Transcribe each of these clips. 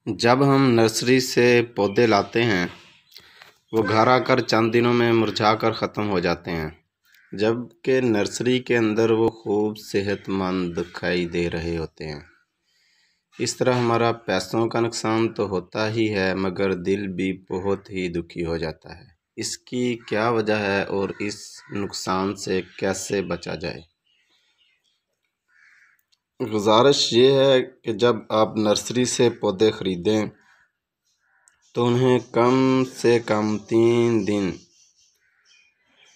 जब हम नर्सरी से पौधे लाते हैं वो घर आकर चंद दिनों में मुरझाकर ख़त्म हो जाते हैं, जबकि नर्सरी के अंदर वो खूब सेहतमंद दिखाई दे रहे होते हैं। इस तरह हमारा पैसों का नुकसान तो होता ही है, मगर दिल भी बहुत ही दुखी हो जाता है। इसकी क्या वजह है और इस नुकसान से कैसे बचा जाए? गुजारिश ये है कि जब आप नर्सरी से पौधे ख़रीदें तो उन्हें कम से कम 3 दिन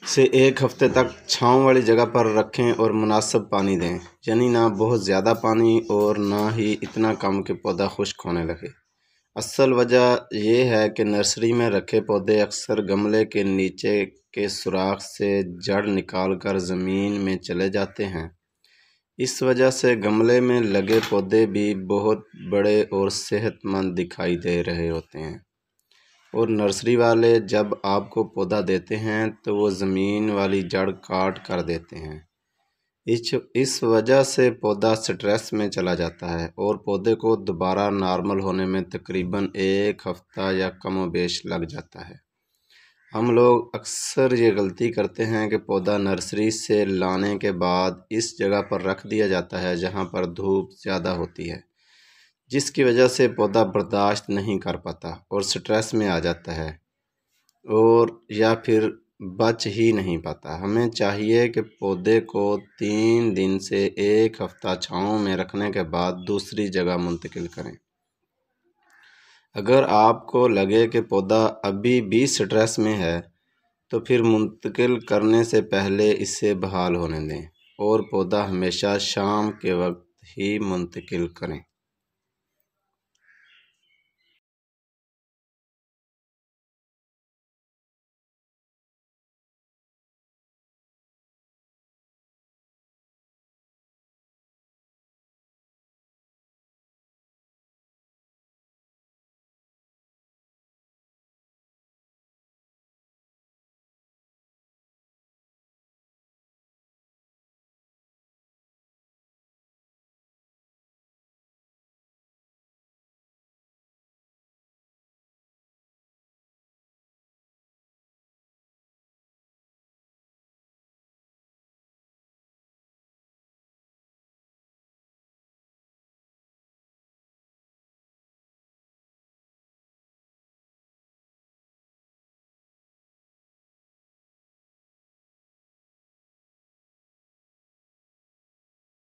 से 1 हफ्ते तक छाँव वाली जगह पर रखें और मुनासिब पानी दें, यानी ना बहुत ज़्यादा पानी और ना ही इतना कम कि पौधा खुश्क होने लगे। असल वजह यह है कि नर्सरी में रखे पौधे अक्सर गमले के नीचे के सुराख से जड़ निकाल कर ज़मीन में चले जाते हैं। इस वजह से गमले में लगे पौधे भी बहुत बड़े और सेहतमंद दिखाई दे रहे होते हैं, और नर्सरी वाले जब आपको पौधा देते हैं तो वो ज़मीन वाली जड़ काट कर देते हैं। इस वजह से पौधा स्ट्रेस में चला जाता है और पौधे को दोबारा नॉर्मल होने में तकरीबन 1 हफ्ता या कमोबेश लग जाता है। हम लोग अक्सर ये गलती करते हैं कि पौधा नर्सरी से लाने के बाद इस जगह पर रख दिया जाता है जहाँ पर धूप ज़्यादा होती है, जिसकी वजह से पौधा बर्दाश्त नहीं कर पाता और स्ट्रेस में आ जाता है और या फिर बच ही नहीं पाता। हमें चाहिए कि पौधे को 3 दिन से 1 हफ्ता छाँव में रखने के बाद दूसरी जगह मुंतकिल करें। अगर आपको लगे कि पौधा अभी भी स्ट्रेस में है तो फिर मुंतकिल करने से पहले इसे बहाल होने दें और पौधा हमेशा शाम के वक्त ही मुंतकिल करें।